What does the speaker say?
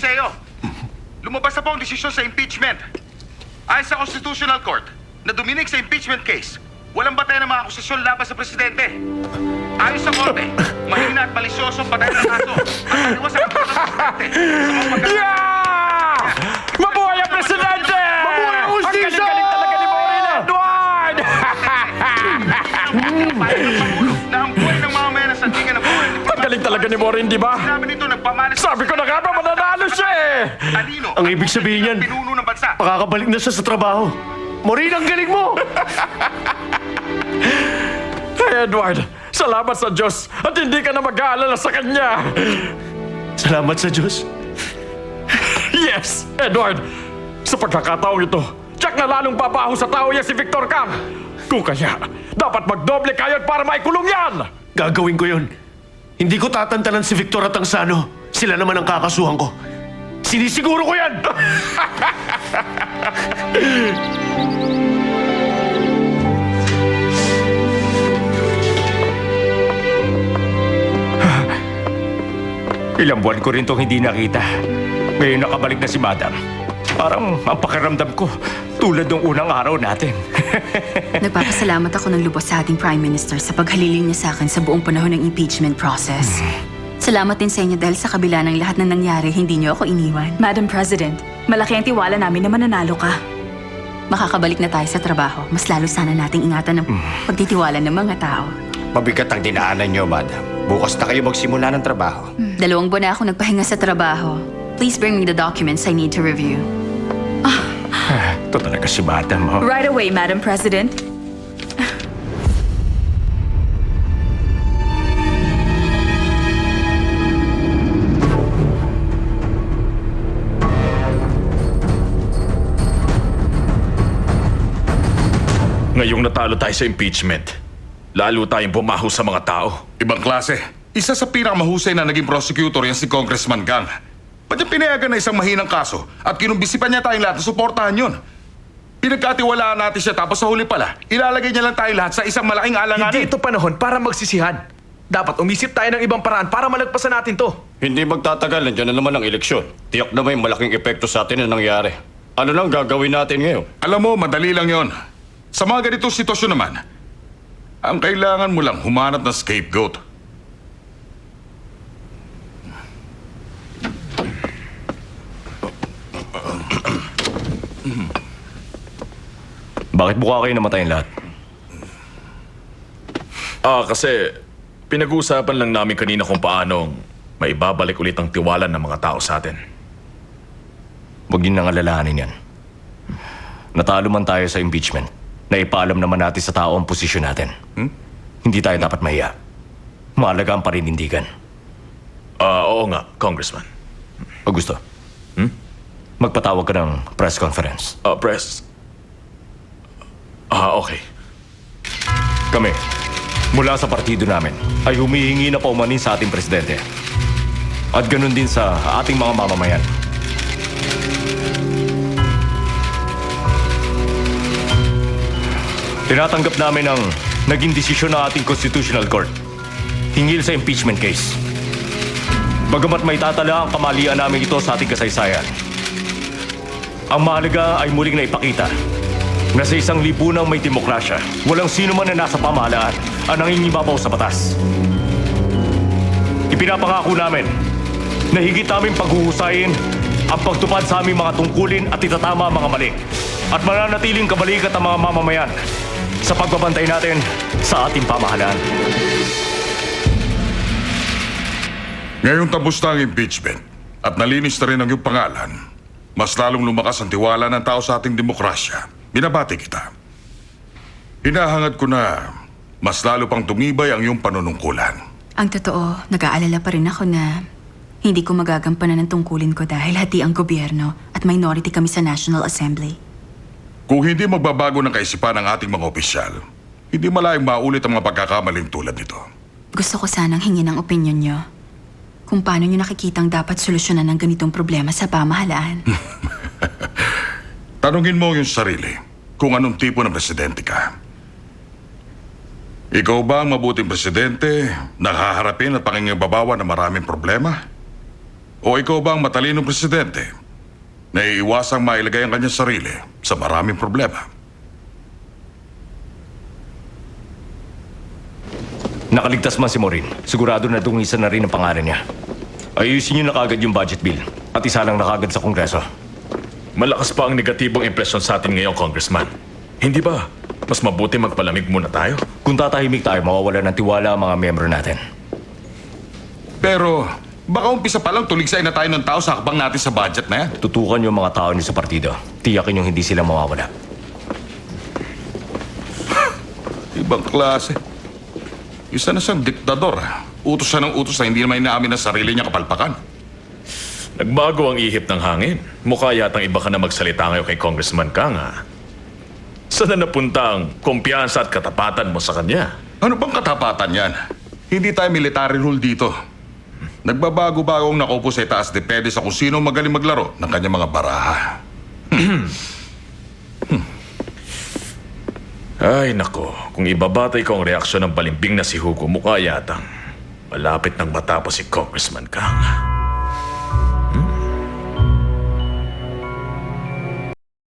Seo, lumabas na po ang desisyon sa impeachment. Ayon sa Constitutional Court, na duminig sa impeachment case, walang batay ng mga akusasyon laban sa presidente. Ayon sa korte, mahina at malisyoso patay ng kaso at taliwas sa kapitan ng presidente sa mga Yeah! Mabuhay ang presidente! Mabuhay ang Ang hustisya! galing-galing talaga ni Maureen Edward! na ang buhay ng mga maya na sandigan ng buhay. Ang galing talaga ni Maureen, di ba? Sinabi nito nagpamalas. Sabi ko na nga ba, mananalo siya eh! Talino. Ang ibig sabihin yan, pinuno ng bansa. makakabalik na siya sa trabaho. Maureen, ang galing mo! Hey, Edward, salamat sa Diyos at hindi ka na mag-aalala sa kanya. Salamat sa Diyos. Yes, Edward! Sa pagkakataong ito, tiyak na lalong pabaho sa tao niya si Victor Cam. Kung kaya, dapat magdoble kayod para maikulong yan! Gagawin ko yun. Hindi ko tatantanan si Victor at ang Sano. Sila naman ang kakasuhan ko. Sinisiguro ko yan! Ilang buwan ko rin itong hindi nakita. Ngayon nakabalik na si Madam. Parang ang pakiramdam ko, tulad ng unang araw natin. Nagpapasalamat ako ng lubos sa ating Prime Minister sa paghaliling niya sa akin sa buong panahon ng impeachment process. Salamat din sa inyo dahil sa kabila ng lahat na nangyari, hindi niyo ako iniwan. Madam President, malaki ang tiwala namin na mananalo ka. Makakabalik na tayo sa trabaho. Mas lalo sana nating ingatan ng pagtitiwala ng mga tao. Mabigat ang dinaanan niyo, madam. Bukas na kayo magsimula ng trabaho. 2 buwan na ako nagpahinga sa trabaho. Please bring me the documents I need to review. Ito talaga si Madam, oh. Right away, Madam President. Ngayong natalo tayo sa impeachment, lalo tayong bumaho sa mga tao. Ibang klase. Isa sa pinakamahusay na naging prosecutor yan si Congressman Gang. Ba't niya pinayagan na isang mahinang kaso at kinumbisipan niya tayong lahat na suportahan yun? Pinagkatiwalaan natin siya tapos sa huli pala, ilalagay niya lang tayo lahat sa isang malaking alanganin. Hindi ito panahon para magsisihan. Dapat umisip tayo ng ibang paraan para malagpasan natin to. Hindi magtatagal, nandiyan na naman ang eleksyon. Tiyak na may malaking epekto sa atin na nangyari. Ano nang gagawin natin ngayon? Alam mo, madali lang yon. Sa mga ganitong sitwasyon naman, ang kailangan mo lang humanap ng scapegoat. Bakit buka kayo namatayin lahat? Kasi pinag-uusapan lang namin kanina kung paanong maibabalik ulit ang tiwala ng mga tao sa atin. Huwag niyo nang alalahanin yan. Natalo man tayo sa impeachment. Naipaalam naman natin sa tao ang posisyon natin. Hindi tayo dapat mahiya. Mahalaga ang paninindigan. Oo nga, Congressman. Augusto, magpatawag ka ng press conference. Press. Okay. Kami, mula sa partido namin, ay humihingi na paumanin sa ating presidente. At ganun din sa ating mga mamamayan. Tinatanggap namin ang naging desisyon ng ating Constitutional Court hinggil sa impeachment case. Bagamat may tatala ang kamalian namin ito sa ating kasaysayan, ang mahalaga ay muling na ipakita na sa isang lipunang may demokrasya, walang sino man na nasa pamahalaan ang nangingibabaw sa batas. Ipinapangako namin na higit naming paghuhusayin ang pagtupad sa aming mga tungkulin at itatama ang mga mali at mananatiling kabalikat ang mga mamamayan sa pagbabantay natin sa ating pamahalaan. Ngayong tapos na ang impeachment at nalinis na rin ang iyong pangalan, mas lalong lumakas ang tiwala ng tao sa ating demokrasya. Binabati kita. Hinahangad ko na mas lalo pang tumibay ang iyong panunungkulan. Ang totoo, nag-aalala pa rin ako na hindi ko magagampanan ng tungkulin ko dahil hati ang gobyerno at minority kami sa National Assembly. Kung hindi magbabago ng kaisipan ng ating mga opisyal, hindi malayang maulit ang mga pagkakamaling tulad nito. Gusto ko sanang hingin ang opinyon nyo kung paano nyo nakikitang dapat solusyonan ng ganitong problema sa pamahalaan. Tanungin mo yung sarili kung anong tipo ng presidente ka. Ikaw ba ang mabuting presidente na haharapin at pangingibabawa ng maraming problema? O ikaw ba ang matalinong presidente? Naiiwasang mailagay ang kanyang sarili sa maraming problema. Nakaligtas man si Maureen. Sigurado na dungisan na rin ang pangalan niya. Ayusin niyo na kagad yung budget bill at isa lang na kagad sa Kongreso. Malakas pa ang negatibong impresyon sa atin ngayon, Congressman. Hindi ba? Mas mabuti magpalamig muna tayo. Kung tatahimik tayo, mawawala ng tiwala ang mga miyembro natin. Pero baka umpisa pa lang tuligsay na tayo ng tao sa hakbang natin sa budget na yan. Tutukan yung mga tao niyo sa partido. Tiyakin yung hindi sila mawawala. Ibang klase. Isa na siyang diktador. Utos siya ng utos na hindi naman inaamin ang sarili niya kapalpakan. Nagbago ang ihip ng hangin. Mukha yatang iba ka na magsalita ngayon kay Congressman Kang, ha? Saan na napunta ang kumpiyansa at katapatan mo sa kanya? Ano bang katapatan yan? Hindi tayo military rule dito. Nagbabago-bago ang nakaupo sa itaas depende sa kung sino magaling maglaro ng kanyang mga baraha. Ay, nako. Kung ibabatay ko ang reaksyon ng balimbing na si Hugo, mukha yatang malapit nang matapos si Congressman Kang.